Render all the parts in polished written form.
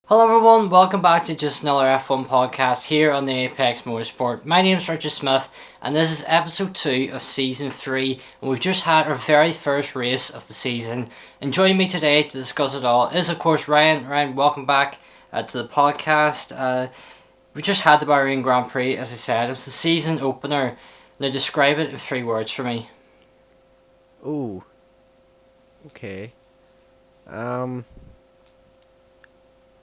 Hello everyone, welcome back to just another F1 podcast here on the Apex Motorsport. My name is Richard Smyth and this is episode 2 of season 3 and we've just had our very first race of the season. And joining me today to discuss it all is of course Ryan. Ryan, welcome back to the podcast. We just had the Bahrain Grand Prix, as I said. It was the season opener. Now describe it in 3 words for me. Ooh, okay. Um,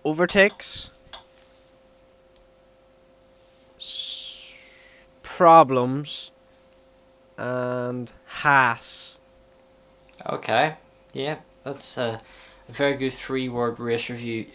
Overtakes, problems, and Haas. Okay, yeah, that's a very good 3 word race review.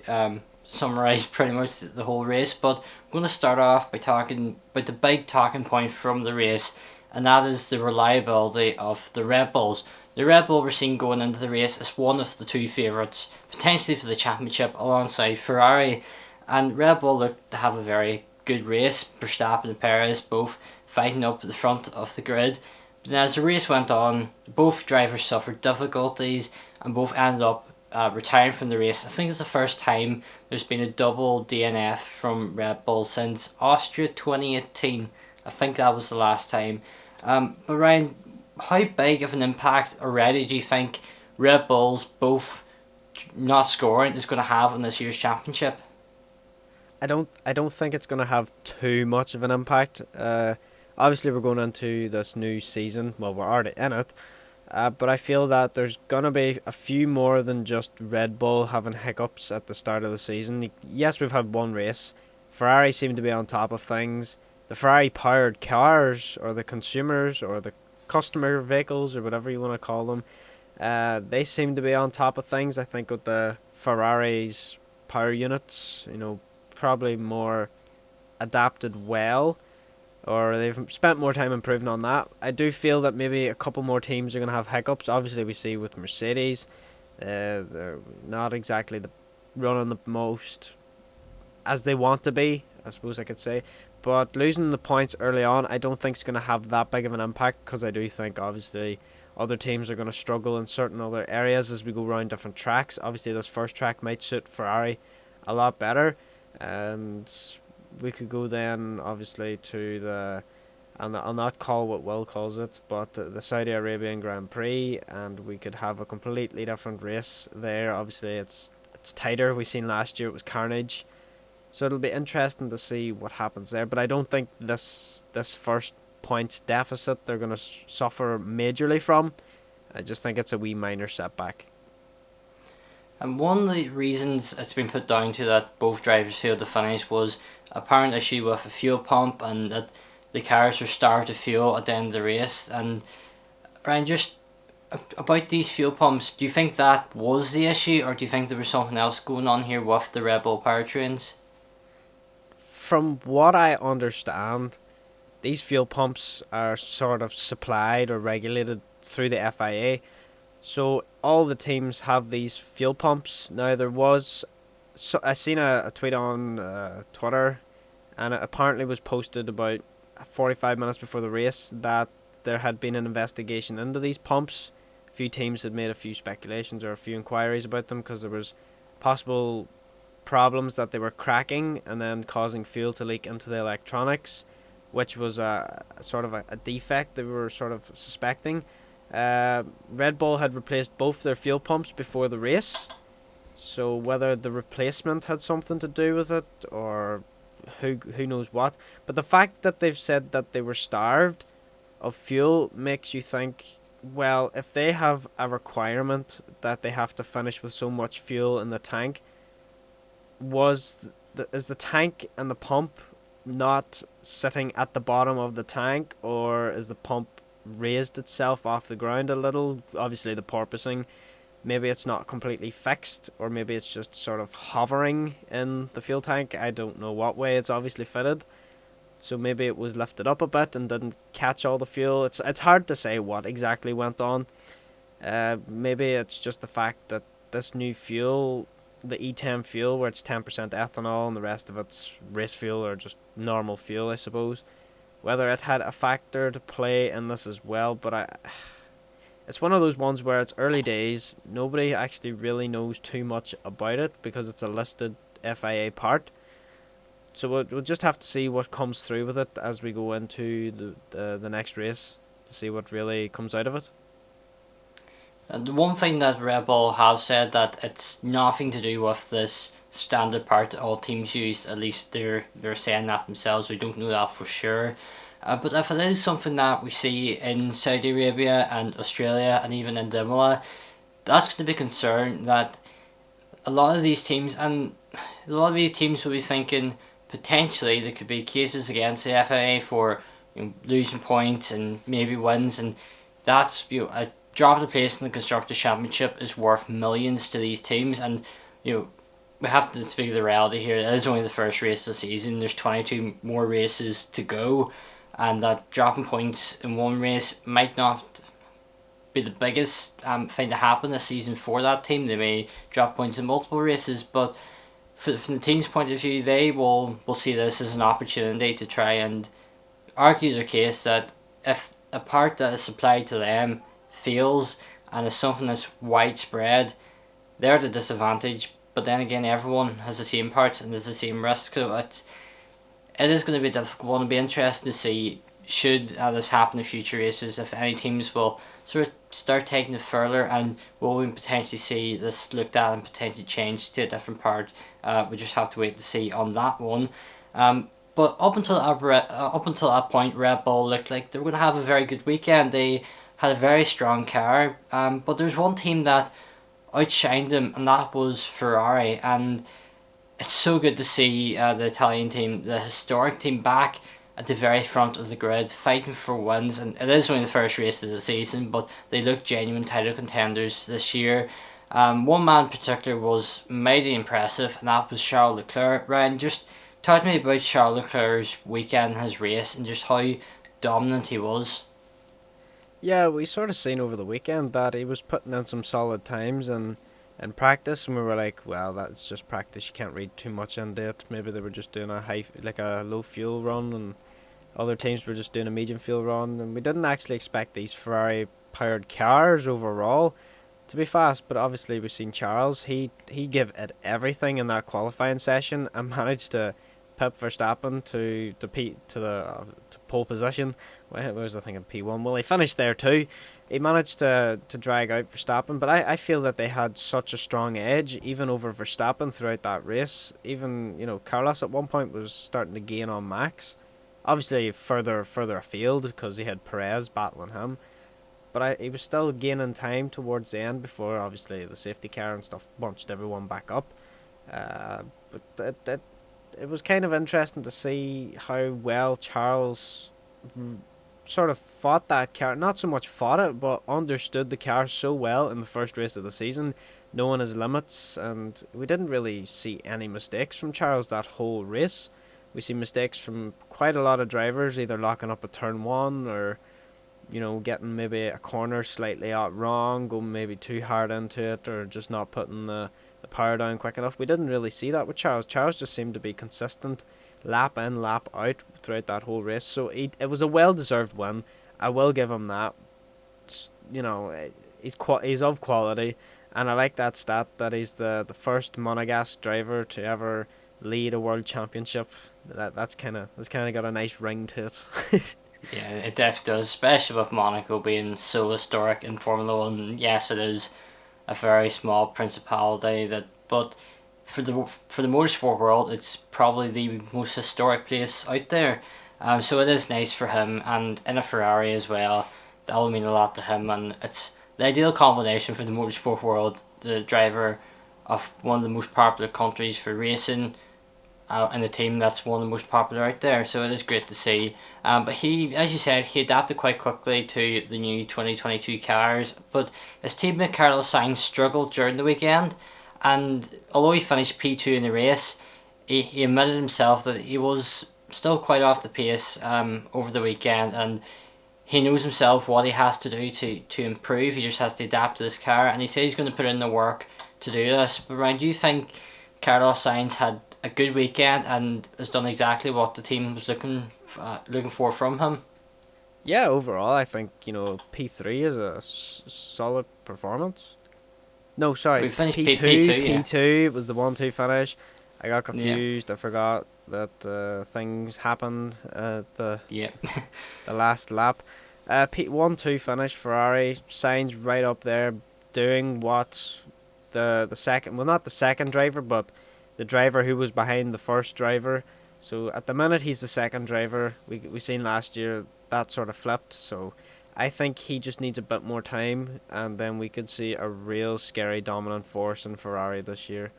Summarised pretty much the whole race, but I'm going to start off by talking about the big talking point from the race, and that is the reliability of the Red Bulls. The Red Bull were seen going into the race as one of the two favourites, potentially for the championship, alongside Ferrari, and Red Bull looked to have a very good race. Verstappen and Perez both fighting up at the front of the grid. But then as the race went on, both drivers suffered difficulties and both ended up retiring from the race. I think it's the first time there's been a double DNF from Red Bull since Austria 2018. I think that was the last time. But Ryan, how big of an impact already do you think Red Bulls both not scoring is going to have on this year's championship? I don't think it's gonna have too much of an impact. Obviously we're going into this new season. Well, we're already in it. But I feel that there's gonna be a few more than just Red Bull having hiccups at the start of the season. Yes, we've had one race. Ferrari seem to be on top of things. The Ferrari powered cars, or the consumers, or the customer vehicles, or whatever you want to call them, they seem to be on top of things. I think with the Ferrari's power units, probably more adapted well, or they've spent more time improving on that. I do feel that maybe a couple more teams are going to have hiccups. Obviously, we see with Mercedes, they're not exactly running the most as they want to be, I suppose I could say. But losing the points early on, I don't think it's going to have that big of an impact, because I do think, obviously, other teams are going to struggle in certain other areas as we go around different tracks. Obviously, this first track might suit Ferrari a lot better, and we could go then obviously to the, and I'll not call what Will calls it, but the Saudi Arabian Grand Prix, and we could have a completely different race there. Obviously it's tighter. We seen last year it was carnage, so it'll be interesting to see what happens there. But I don't think this first points deficit they're going to suffer majorly from. I just think it's a wee minor setback. And one of the reasons it's been put down to that both drivers failed to finish was apparent issue with a fuel pump, and that the cars were starved of fuel at the end of the race. And Brian, just about these fuel pumps, do you think that was the issue, or do you think there was something else going on here with the Red Bull powertrains? From what I understand, these fuel pumps are sort of supplied or regulated through the FIA. So all the teams have these fuel pumps. Now there was, I seen a tweet on Twitter, and it apparently was posted about 45 minutes before the race that there had been an investigation into these pumps. A few teams had made a few speculations or a few inquiries about them, because there was possible problems that they were cracking and then causing fuel to leak into the electronics, which was a sort of a defect they were sort of suspecting. Red Bull had replaced both their fuel pumps before the race, so whether the replacement had something to do with it, or who knows what. But the fact that they've said that they were starved of fuel makes you think, well, if they have a requirement that they have to finish with so much fuel in the tank, is the tank and the pump not sitting at the bottom of the tank, or is the pump raised itself off the ground a little? Obviously the porpoising, maybe it's not completely fixed, or maybe it's just sort of hovering in the fuel tank. I don't know what way it's obviously fitted, so maybe it was lifted up a bit and didn't catch all the fuel. It's hard to say what exactly went on. Maybe it's just the fact that this new fuel, the E10 fuel, where it's 10% ethanol and the rest of it's race fuel or just normal fuel, I suppose, whether it had a factor to play in this as well. But it's one of those ones where it's early days. Nobody actually really knows too much about it, because it's a listed FIA part. So we'll just have to see what comes through with it as we go into the next race to see what really comes out of it. And the one thing that Red Bull have said that it's nothing to do with this standard part that all teams use. At least they're saying that themselves. We don't know that for sure. But if it is something that we see in Saudi Arabia and Australia and even in Imola, that's going to be concerned that a lot of these teams will be thinking potentially there could be cases against the FIA for losing points and maybe wins, and that's a drop of the place in the Constructors' Championship is worth millions to these teams, and we have to speak of the reality here. It is only the first race of the season. There's 22 more races to go, and that dropping points in one race might not be the biggest thing to happen this season for that team. They may drop points in multiple races, but from the team's point of view, they will see this as an opportunity to try and argue their case that if a part that is supplied to them fails and is something that's widespread, they're at a disadvantage. But then again, everyone has the same parts and there's the same risk, so it is going to be a difficult one. It'll be interesting to see should this happen in future races, if any teams will sort of start taking it further, and will we potentially see this looked at and potentially change to a different part. We just have to wait to see on that one. But up until that point, Red Bull looked like they were going to have a very good weekend. They had a very strong car, but there's one team that outshined them, and that was Ferrari. And it's so good to see the Italian team, the historic team, back at the very front of the grid, fighting for wins. And it is only the first race of the season, but they look genuine title contenders this year. One man in particular was mighty impressive, and that was Charles Leclerc. Ryan, just talk to me about Charles Leclerc's weekend, his race, and just how dominant he was. Yeah, we sort of seen over the weekend that he was putting in some solid times in practice, and we were like, well, that's just practice. You can't read too much into it. Maybe they were just doing a low fuel run, and other teams were just doing a medium fuel run, and we didn't actually expect these Ferrari powered cars overall to be fast. But obviously we've seen Charles. He gave it everything in that qualifying session and managed to pip Verstappen to pole position. Where was I thinking P1? Well, he finished there too. He managed to drag out Verstappen, but I feel that they had such a strong edge even over Verstappen throughout that race. Even Carlos at one point was starting to gain on Max. Obviously further afield because he had Perez battling him, but he was still gaining time towards the end before obviously the safety car and stuff bunched everyone back up. But it was kind of interesting to see how well Charles sort of fought that car. Not so much fought it, but understood the car so well in the first race of the season, knowing his limits, and we didn't really see any mistakes from Charles that whole race. We see mistakes from quite a lot of drivers, either locking up at turn one or getting maybe a corner slightly out wrong, going maybe too hard into it, or just not putting the power down quick enough. We didn't really see that with Charles. Charles just seemed to be consistent, lap in, lap out throughout that whole race. So it was a well-deserved win. I will give him that. He's of quality, and I like that stat that he's the first Monegasque driver to ever lead a world championship. That's kind of got a nice ring to it. Yeah, it definitely does, especially with Monaco being so historic in Formula One. Yes, it is a very small principality but for the motorsport world, it's probably the most historic place out there. So it is nice for him, and in a Ferrari as well. That will mean a lot to him, and it's the ideal combination for the motorsport world. The driver of one of the most popular countries for racing, and a team that's one of the most popular out there. So it is great to see. But he, as you said, he adapted quite quickly to the new 2022 cars. But his teammate Carlos Sainz struggled during the weekend, and although he finished P2 in the race, he admitted himself that he was still quite off the pace over the weekend, and he knows himself what he has to do to improve. He just has to adapt to this car, and he said he's going to put in the work to do this. But Ryan, do you think Carlos Sainz had a good weekend and has done exactly what the team was looking for from him? Yeah, overall I think P3 is a solid performance. No, sorry, We finished P2. P2, yeah. P2 was the 1-2 finish. I got confused. I forgot that things happened at Yeah. the last lap. 1-2 finish. Ferrari signs right up there, doing what the second, well, not the second driver, but the driver who was behind the first driver. So at the minute he's the second driver. We seen last year that sort of flipped. So I think he just needs a bit more time, and then we could see a real scary dominant force in Ferrari this year.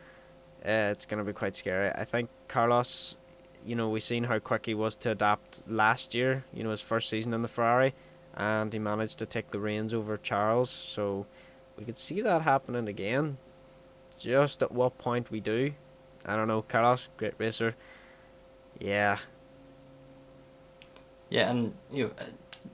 It's gonna be quite scary. I think Carlos, we seen how quick he was to adapt last year. His first season in the Ferrari, and he managed to take the reins over Charles. So we could see that happening again. Just at what point we do, I don't know. Carlos, great racer. Yeah. Yeah, and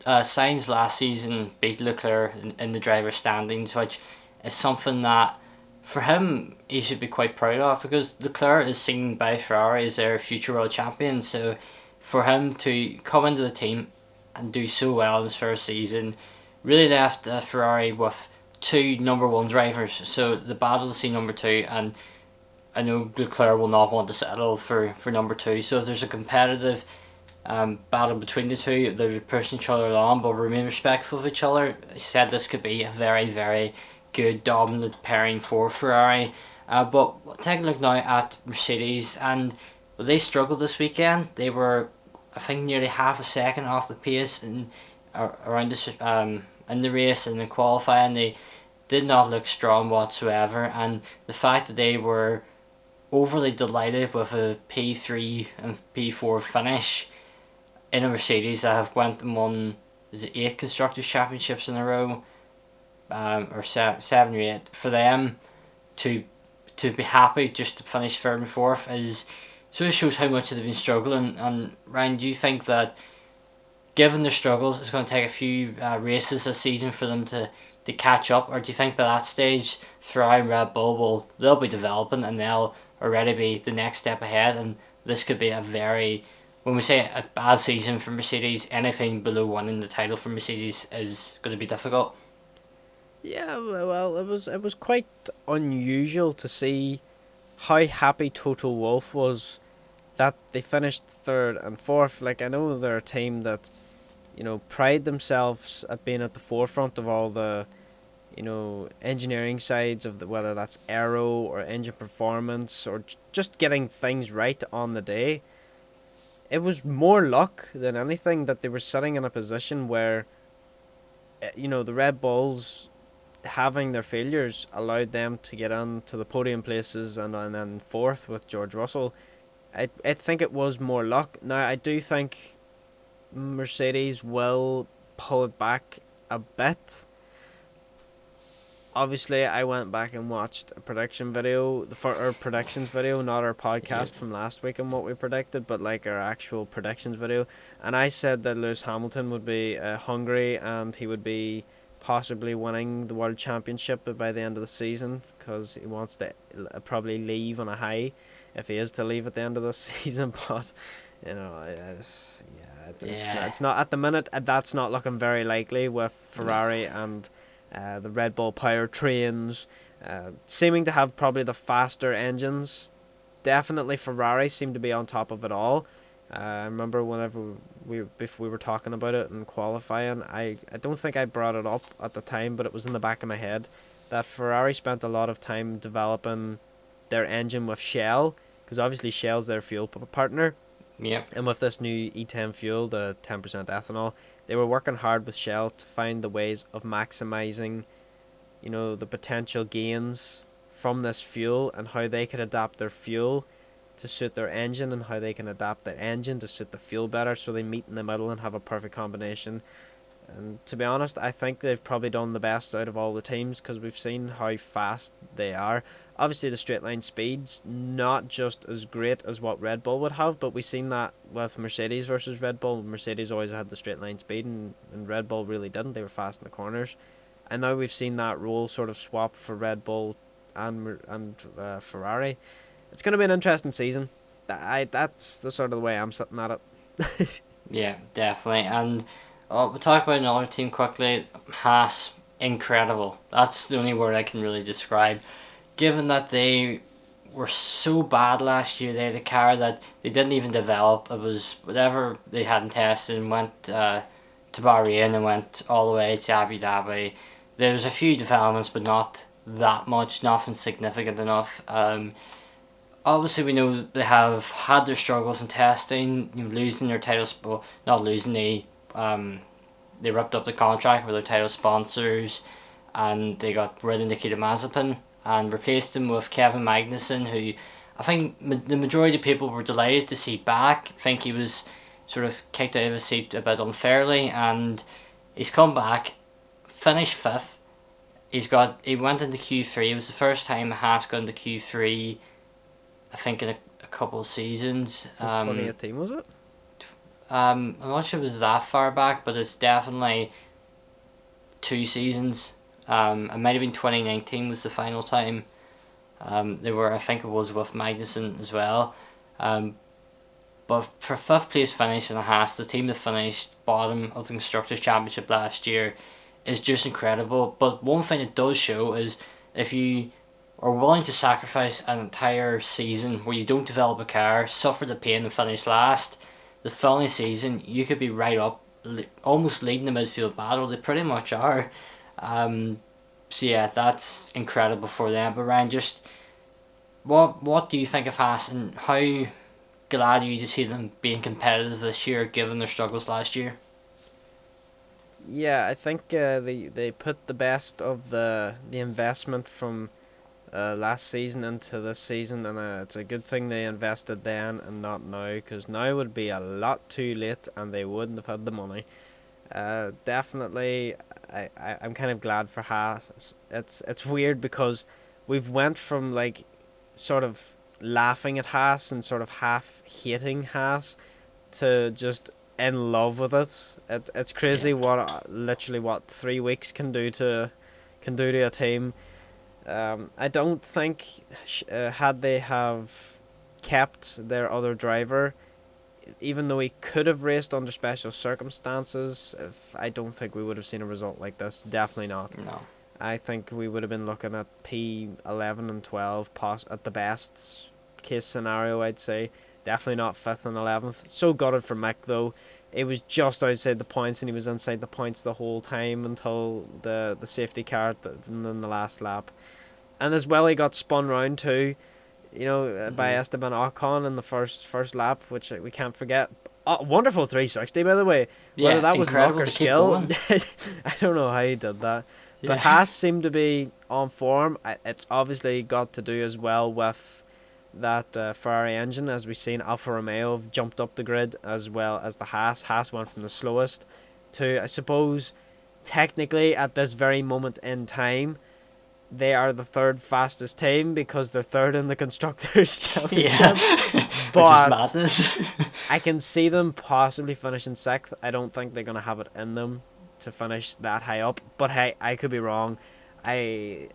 Sainz last season beat Leclerc in the driver's standings, which is something that for him he should be quite proud of, because Leclerc is seen by Ferrari as their future world champion. So for him to come into the team and do so well in his first season really left Ferrari with two number one drivers. So the battle to see number two, and I know Leclerc will not want to settle for number two. So if there's a competitive battle between the two, they're pushing each other along but remain respectful of each other. I said this could be a very, very good dominant pairing for Ferrari. But take a look now at Mercedes, and they struggled this weekend. They were, I think, nearly half a second off the pace around in the race and in qualifying. They did not look strong whatsoever, and the fact that they were overly delighted with a P3 and P4 finish in a Mercedes that have went and won, is it 8 Constructors' Championships in a row, or 7 or 8, for them to be happy just to finish third and fourth is sort of shows how much they've been struggling. And Ryan, do you think that given their struggles, it's going to take a few races this season for them to catch up, or do you think by that stage Ferrari and Red Bull they'll be developing and they'll already be the next step ahead, and this could be a very, when we say a bad season for Mercedes, anything below winning the title for Mercedes is going to be difficult? Yeah, well, it was quite unusual to see how happy Toto Wolff was that they finished third and fourth. Like, I know they're a team that, pride themselves at being at the forefront of all the, engineering sides of whether that's aero or engine performance or just getting things right on the day. It was more luck than anything that they were sitting in a position where, the Red Bulls having their failures allowed them to get onto the podium places and then fourth with George Russell. I think it was more luck. Now, I do think Mercedes will pull it back a bit. Obviously, I went back and watched a prediction video, our predictions video, not our podcast from last week and what we predicted, but like our actual predictions video. And I said that Lewis Hamilton would be hungry and he would be possibly winning the World Championship by the end of the season, because he wants to probably leave on a high if he is to leave at the end of the season. But it's not at the minute. That's not looking very likely with Ferrari and the Red Bull powertrains seeming to have probably the faster engines. Definitely Ferrari seem to be on top of it all. I remember whenever we were talking about it in qualifying, I don't think I brought it up at the time, but it was in the back of my head that Ferrari spent a lot of time developing their engine with Shell, because obviously Shell's their fuel partner. Yeah. And with this new E10 fuel, the 10% ethanol, they were working hard with Shell to find the ways of maximizing, the potential gains from this fuel and how they could adapt their fuel to suit their engine and how they can adapt their engine to suit the fuel better, so they meet in the middle and have a perfect combination. And to be honest, I think they've probably done the best out of all the teams, because we've seen how fast they are. Obviously the straight line speed's not just as great as what Red Bull would have, but we've seen that with Mercedes versus Red Bull. Mercedes always had the straight line speed and Red Bull really didn't. They were fast in the corners. And now we've seen that role sort of swap for Red Bull and Ferrari. It's going to be an interesting season. That's the sort of the way I'm sitting at it. Yeah, definitely. And we'll talk about another team quickly. Haas, incredible. That's the only word I can really describe. Given that they were so bad last year. They had a car that they didn't even develop. It was whatever they hadn't tested and went to Bahrain and went all the way to Abu Dhabi. There was a few developments, but not that much. Nothing significant enough. Obviously, we know they have had their struggles in testing. Losing their titles, well, not losing. They ripped up the contract with their title sponsors, and they got rid of Nikita Mazepin and replaced him with Kevin Magnussen, who I think the majority of people were delighted to see back. I think he was sort of kicked out of his seat a bit unfairly, and he's come back, finished fifth. He went into Q3. It was the first time Haas got into Q3, I think, in a couple of seasons. Since 2018, was it? I'm not sure it was that far back, but it's definitely 2 seasons. It might have been 2019 was the final time. They were, I think it was with Magnussen as well. But for fifth place finish in a Haas, the team that finished bottom of the Constructors' Championship last year, is just incredible. But one thing it does show is if you are willing to sacrifice an entire season where you don't develop a car, suffer the pain and finish last, the following season you could be right up, almost leading the midfield battle. They pretty much are. So yeah, that's incredible for them. But Ryan, just what do you think of Haas, and how glad are you to see them being competitive this year given their struggles last year? Yeah, I think they put the best of the investment from last season into this season, and it's a good thing they invested then and not now, because now would be a lot too late and they wouldn't have had the money. Definitely, I'm kind of glad for Haas. It's weird because we've went from like sort of laughing at Haas and sort of half hating Haas to just in love with it. It's crazy what 3 weeks can do to a team. I don't think had they have kept their other driver, even though he could have raced under special circumstances, I don't think we would have seen a result like this. Definitely not. No. I think we would have been looking at P11 and 12 at the best case scenario, I'd say. Definitely not 5th and 11th. So gutted for Mick though. It was just outside the points and he was inside the points the whole time until the safety car in the last lap. And as well, he got spun round too, by Esteban Ocon in the first lap, which we can't forget. Oh, wonderful 360, by the way. Yeah, whether that was luck or skill, I don't know how he did that. Yeah. But Haas seemed to be on form. It's obviously got to do as well with that Ferrari engine. As we've seen, Alfa Romeo have jumped up the grid as well as the Haas. Haas went from the slowest to, I suppose, technically at this very moment in time, they are the third fastest team because they're third in the Constructors' Championship. Yeah. But which is madness. I can see them possibly finishing 6th. I don't think they're going to have it in them to finish that high up. But hey, I could be wrong. We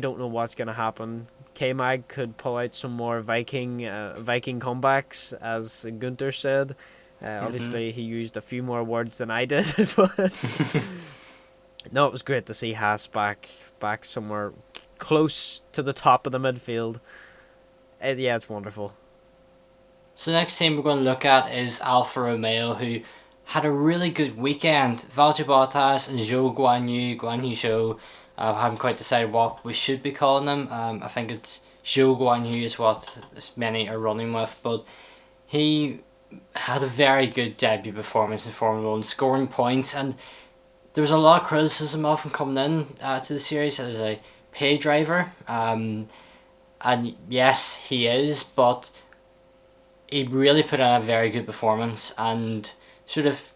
don't know what's going to happen. K-Mag could pull out some more Viking comebacks, as Gunther said. Obviously, he used a few more words than I did. But no, it was great to see Haas back somewhere close to the top of the midfield. Yeah, it's wonderful. So the next team we're going to look at is Alfa Romeo, who had a really good weekend. Valtteri Bottas and Zhou Guanyu Zhou. I haven't quite decided what we should be calling him. I think it's Zhou Guanyu is what many are running with, but he had a very good debut performance in Formula 1, scoring points, and there was a lot of criticism of him coming in to the series as a pay driver. And yes, he is, but he really put in a very good performance and sort of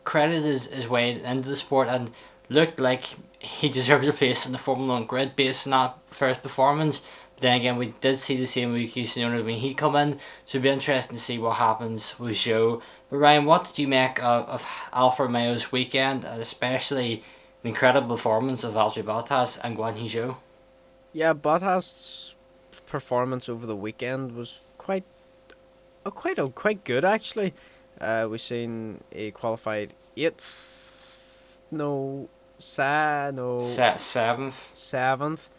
credited his way into the sport and looked like he deserved a place in the Formula 1 grid based on that first performance. But then again, we did see the same with Yuki Tsunoda when he come in, so it'll be interesting to see what happens with Zhou. But Ryan, what did you make of Alfa Romeo's weekend, and especially the incredible performance of Valtteri Bottas and Guan Yu Zhou? Yeah, Bottas' performance over the weekend was quite good actually. We've seen he qualified 8th, seventh.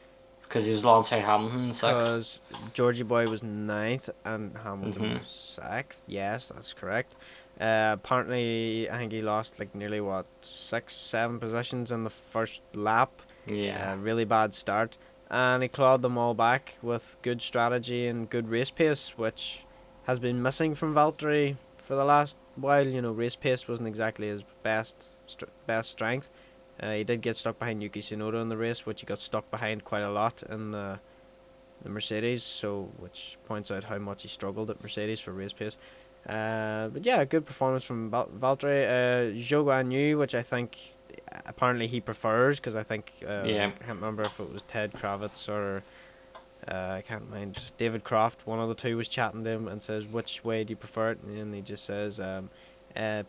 because he was alongside Hamilton. Because Georgie Boy was ninth and Hamilton Mhm. was 6th. Yes, that's correct. Apparently, I think he lost like nearly 6, 7 positions in the first lap. Yeah. Really bad start, and he clawed them all back with good strategy and good race pace, which has been missing from Valtteri for the last while. You know, race pace wasn't exactly his best strength. He did get stuck behind Yuki Tsunoda in the race, which he got stuck behind quite a lot in the Mercedes, so which points out how much he struggled at Mercedes for race pace. But yeah, good performance from Valtteri. Zhou Guan Yu, which I think apparently he prefers, because I think Yeah. I can't remember if it was Ted Kravitz or I can't mind David Croft. One of the two was chatting to him and says, "Which way do you prefer it?" And he just says,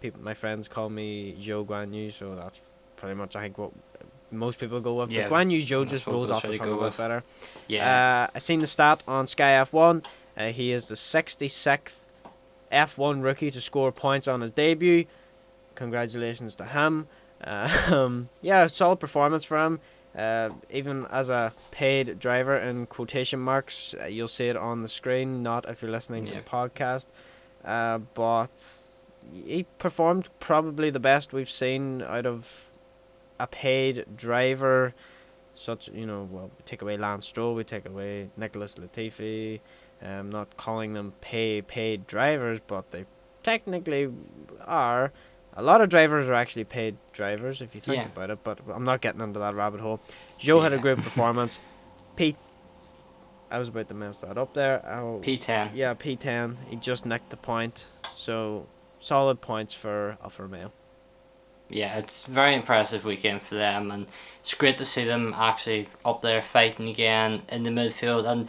"People, my friends call me Zhou Guan Yu," so that's pretty much I think what most people go with. Yeah, But Guan Yu Zhou that's just what rolls we'll off try the to tongue go a bit with. better. Yeah. I seen the stat on Sky F1. He is the 66th F1 rookie to score points on his debut. Congratulations to him. Yeah, solid performance for him. Even as a paid driver in quotation marks, you'll see it on the screen, not if you're listening to the podcast. But he performed probably the best we've seen out of a paid driver. Such, you know, well, we take away Lance Stroll, we take away Nicholas Latifi. I'm not calling them paid drivers, but they technically are. A lot of drivers are actually paid drivers if you think about it, but I'm not getting into that rabbit hole. Joe had a great performance. Pete, I was about to mess that up there. P10. Yeah, P10. He just nicked the point. So, solid points for Alfa Romeo. Yeah, it's a very impressive weekend for them, and it's great to see them actually up there fighting again in the midfield. And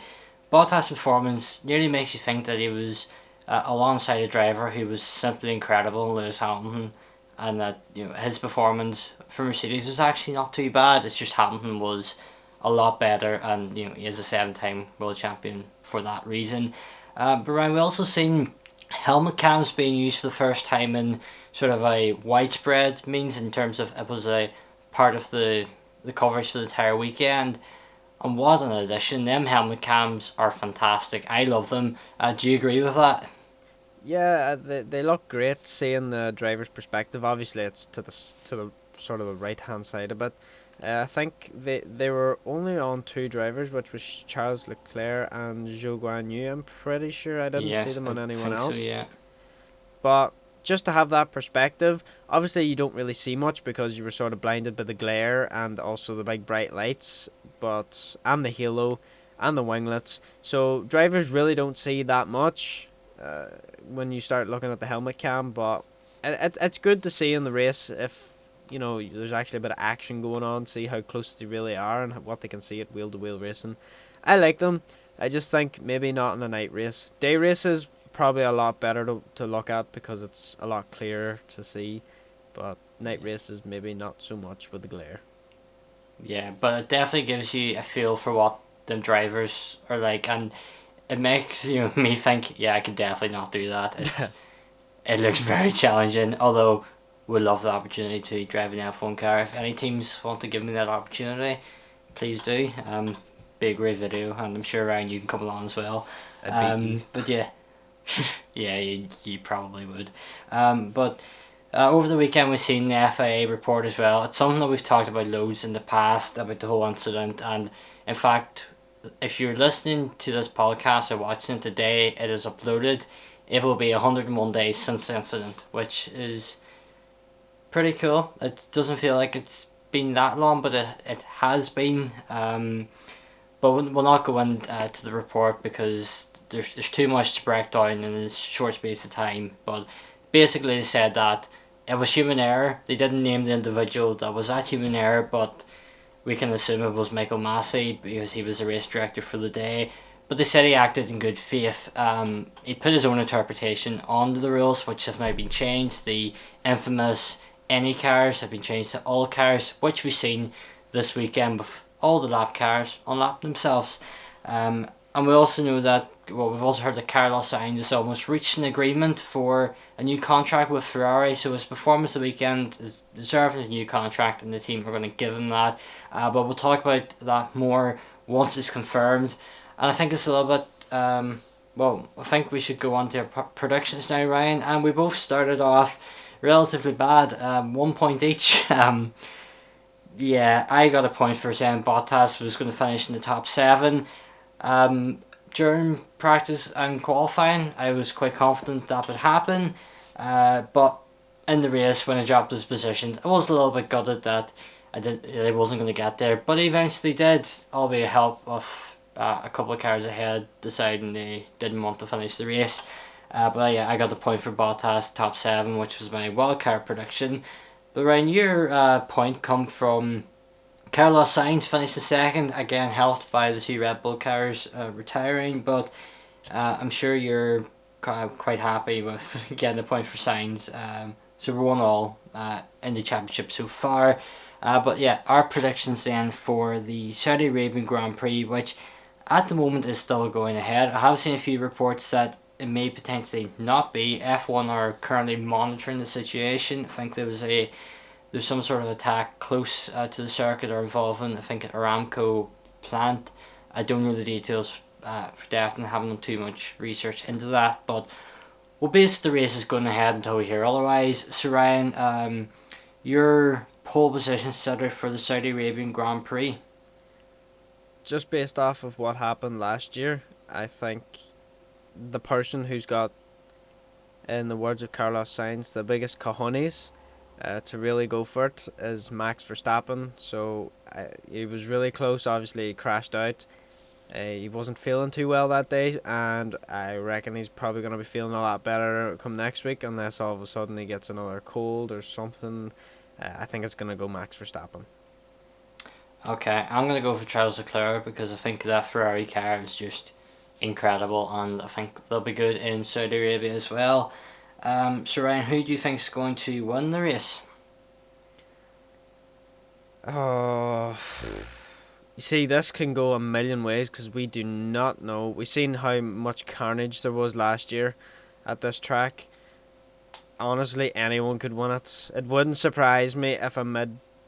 Bottas' performance nearly makes you think that he was alongside a driver who was simply incredible, Lewis Hamilton, and that his performance for Mercedes was actually not too bad. It's just Hamilton was a lot better, and he is a 7-time world champion for that reason. But Ryan, we also seen helmet cams being used for the first time in sort of a widespread means, in terms of it was a part of the coverage for the entire weekend. And what an addition! Them helmet cams are fantastic. I love them. Do you agree with that? Yeah, they look great. Seeing the driver's perspective, obviously it's to the sort of the right hand side a bit. I think they were only on 2 drivers, which was Charles Leclerc and Zhou Guan Yu. I'm pretty sure I didn't see them on anyone else. So, yeah. But just to have that perspective, obviously you don't really see much because you were sort of blinded by the glare and also the big bright lights, and the halo and the winglets. So drivers really don't see that much when you start looking at the helmet cam. But it's good to see in the race if there's actually a bit of action going on, see how close they really are and what they can see at wheel-to-wheel racing. I like them. I just think maybe not in a night race. Day races probably a lot better to look at because it's a lot clearer to see, but night races maybe not so much with the glare. Yeah, but it definitely gives you a feel for what them drivers are like, and it makes me think, I could definitely not do that. It looks very challenging, although would love the opportunity to drive an F1 car. If any teams want to give me that opportunity, please do. Be a great video, and I'm sure Ryan, you can come along as well. But yeah, you probably would. But over the weekend we've seen the FIA report as well. It's something that we've talked about loads in the past about the whole incident, and in fact, if you're listening to this podcast or watching it today, it is uploaded. It will be 101 days since the incident, which is pretty cool. It doesn't feel like it's been that long, but it has been. But we'll not go into the report because there's too much to break down in a short space of time. But basically they said that it was human error. They didn't name the individual that was at human error, but we can assume it was Michael Massey because he was the race director for the day. But they said he acted in good faith. He put his own interpretation onto the rules, which have now been changed. The infamous any cars have been changed to all cars, which we've seen this weekend with all the lap cars unlapping themselves. And we also know that, we've also heard that Carlos Sainz has almost reached an agreement for a new contract with Ferrari, so his performance the weekend is deserving a new contract, and the team are going to give him that. But we'll talk about that more once it's confirmed. And I think it's a little bit. Well, I think we should go on to our predictions now, Ryan. And we both started off relatively bad, 1 point each. Yeah, I got a point for saying Bottas was going to finish in the top 7. During practice and qualifying, I was quite confident that would happen. But in the race, when I dropped his positions, I was a little bit gutted that I wasn't going to get there. But I eventually did, albeit help of a couple of cars ahead deciding they didn't want to finish the race. But yeah, I got the point for Bottas top 7, which was my wildcard prediction. But Ryan, your point come from Carlos Sainz finishing second, again helped by the 2 Red Bull cars retiring. But I'm sure you're quite happy with getting the point for Sainz. So we're 1-1 in the championship so far. But yeah, our predictions then for the Saudi Arabian Grand Prix, which at the moment is still going ahead. I have seen a few reports that it may potentially not be. F1 are currently monitoring the situation. I think there's some sort of attack close to the circuit or involving, I think, an Aramco plant. I don't know the details for definite. I haven't done too much research into that, but we'll base the race is going ahead until we hear otherwise. So Ryan, your pole position setter for the Saudi Arabian Grand Prix? Just based off of what happened last year, I think the person who's got, in the words of Carlos Sainz, the biggest cojones to really go for it is Max Verstappen. So he was really close. Obviously, he crashed out. He wasn't feeling too well that day, and I reckon he's probably going to be feeling a lot better come next week, unless all of a sudden he gets another cold or something. I think it's going to go Max Verstappen. Okay, I'm going to go for Charles Leclerc because I think that Ferrari car is just incredible, and I think they'll be good in Saudi Arabia as well. So Ryan, who do you think is going to win the race? Oh, you see, this can go a million ways because we do not know. We've seen how much carnage there was last year at this track. Honestly, anyone could win it. It wouldn't surprise me if a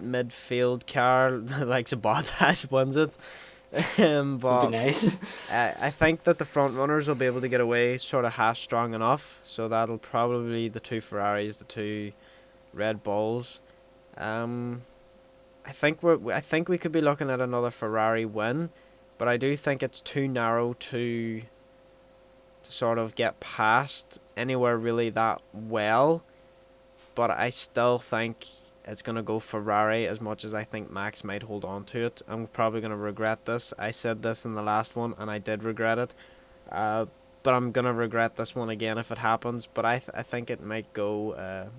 midfield car like Bottas wins it. But Would be nice. I think that the front runners will be able to get away sort of half strong enough. So that'll probably be the 2 Ferraris, the 2 Red Bulls. I think we could be looking at another Ferrari win, but I do think it's too narrow to sort of get past anywhere really that well. But I still think it's going to go Ferrari as much as I think Max might hold on to it. I'm probably going to regret this. I said this in the last one and I did regret it. But I'm going to regret this one again if it happens. But I think it might go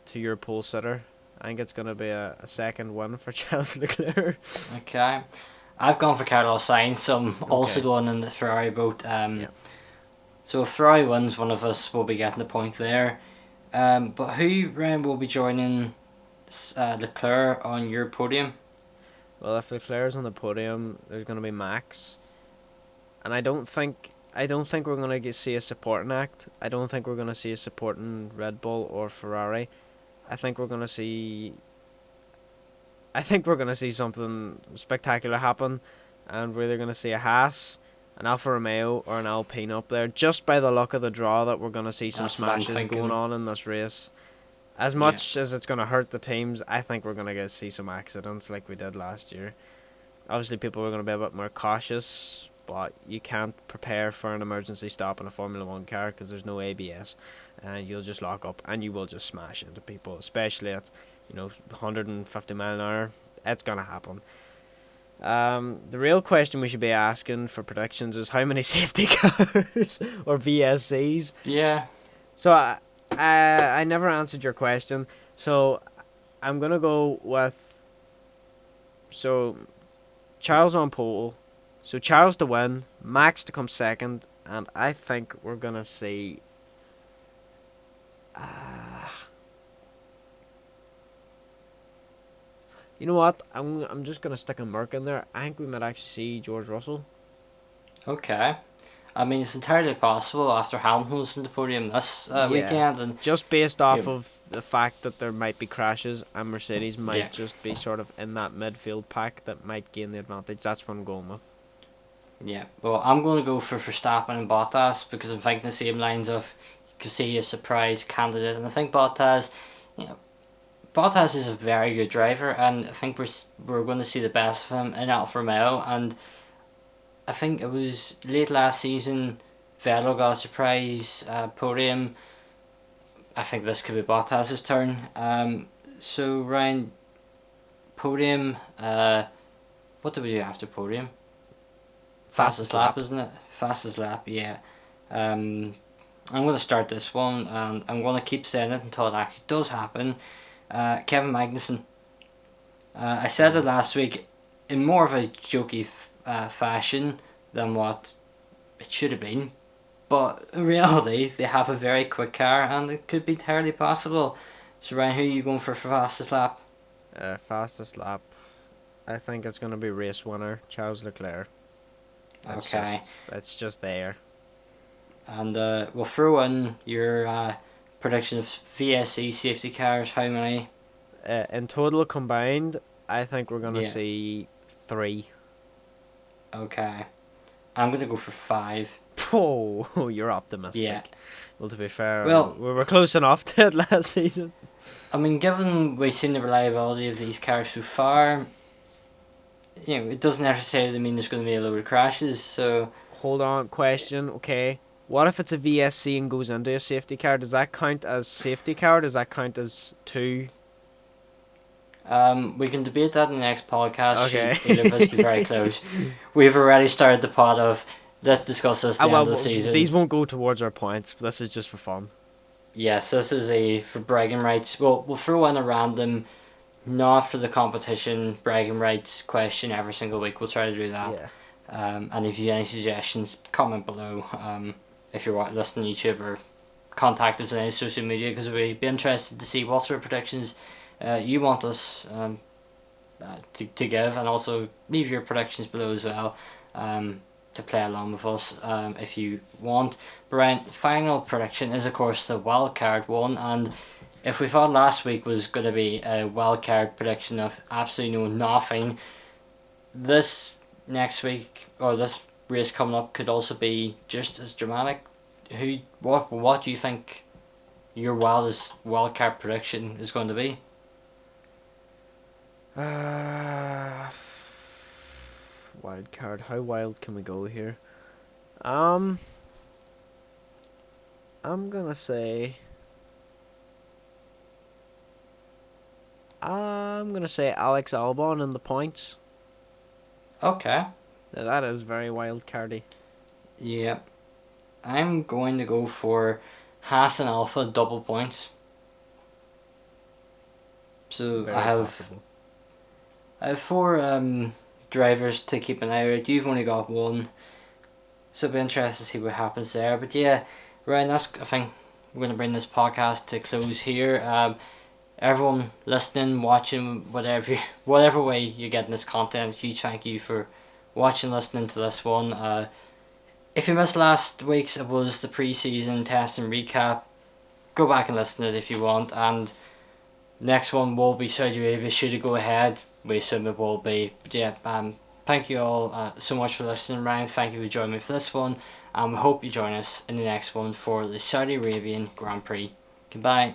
to your pole sitter. I think it's going to be a second win for Charles Leclerc. Okay. I've gone for Carlos Sainz, so I'm also going in the Ferrari boat. So if Ferrari wins, one of us will be getting the point there. But who, Ryan, will be joining Leclerc on your podium? Well, if Leclerc's on the podium, there's going to be Max. And I don't think we're going to see a supporting act. I don't think we're going to see a supporting Red Bull or Ferrari. I think we're going to see something spectacular happen, and we're either going to see a Haas, an Alfa Romeo, or an Alpine up there. Just by the luck of the draw, that we're going to see some smashes going on in this race. As much as it's going to hurt the teams, I think we're going to see some accidents like we did last year. Obviously, people are going to be a bit more cautious, but you can't prepare for an emergency stop in a Formula 1 car because there's no ABS. And you'll just lock up and you will just smash into people, especially at 150 mile an hour. It's going to happen. The real question we should be asking for predictions is how many safety cars or VSCs. Yeah. So I never answered your question, so I'm going to go with Charles on pole, so Charles to win, Max to come second, and I think we're going to see you know what? I'm just gonna stick a Merc in there. I think we might actually see George Russell. Okay. I mean, it's entirely possible after Hamilton was in the podium this weekend, and just based off of the fact that there might be crashes and Mercedes might just be sort of in that midfield pack that might gain the advantage. That's what I'm going with. Yeah, well, I'm going to go for Verstappen and Bottas because I'm thinking the same lines of you could see a surprise candidate, and I think Bottas, you know, Bottas is a very good driver, and I think we're going to see the best of him in Alfa Romeo. And I think it was late last season, Vettel got a surprise podium. I think this could be Bottas's turn. So Ryan, podium. What do we do after podium? Fastest lap, isn't it? Fastest lap, yeah. I'm going to start this one, and I'm going to keep saying it until it actually does happen. Kevin Magnussen. I said it last week in more of a jokey fashion than what it should have been, but in reality, they have a very quick car, and it could be entirely possible. So, Ryan, who are you going for fastest lap? Fastest lap. I think it's going to be race winner Charles Leclerc. Okay. It's just there. And we'll throw in your prediction of VSC safety cars. How many? In total combined, I think we're going to Yeah. see 3. Okay. I'm going to go for 5. Oh, you're optimistic. Yeah. Well, to be fair, Well, we were close enough to it last season. I mean, given we've seen the reliability of these cars so far, it doesn't necessarily mean there's going to be a load of crashes, so... Hold on, question, okay. What if it's a VSC and goes into a safety car? Does that count as safety car? Does that count as 2? We can debate that in the next podcast. Okay. Should either of us be very close. We've already started the pot of, let's discuss this at the end of the season. These won't go towards our points. This is just for fun. Yes, this is for bragging rights. We'll throw in a random, not for the competition, bragging rights question every single week. We'll try to do that. Yeah. And if you have any suggestions, comment below. If you're listening to YouTube, or contact us on any social media, because we'd be interested to see what sort of predictions you want us to give, and also leave your predictions below as well to play along with us if you want. Brian, final prediction is of course the wild card one, and if we thought last week was going to be a wild card prediction of absolutely no nothing, this next week or this race coming up could also be just as dramatic. What do you think your wildest wild card prediction is going to be? Wild card. How wild can we go here? I'm gonna say Alex Albon in the points. Okay. That is very wild cardy. Yeah. I'm going to go for Haas and Alpha double points. So Very I have possible. 4 drivers to keep an eye out. You've only got 1, so it'll be interesting to see what happens there. But yeah, Ryan, I think we're going to bring this podcast to a close here. Everyone listening, watching, whatever way you're getting this content, huge thank you for watching, listening to this one. If you missed last week's, it was the pre-season test and recap. Go back and listen to it if you want, and next one will be Saudi Arabia. Should it go ahead, we assume it will be. But yeah, thank you all so much for listening, Ryan. Thank you for joining me for this one, and we hope you join us in the next one for the Saudi Arabian Grand Prix. Goodbye.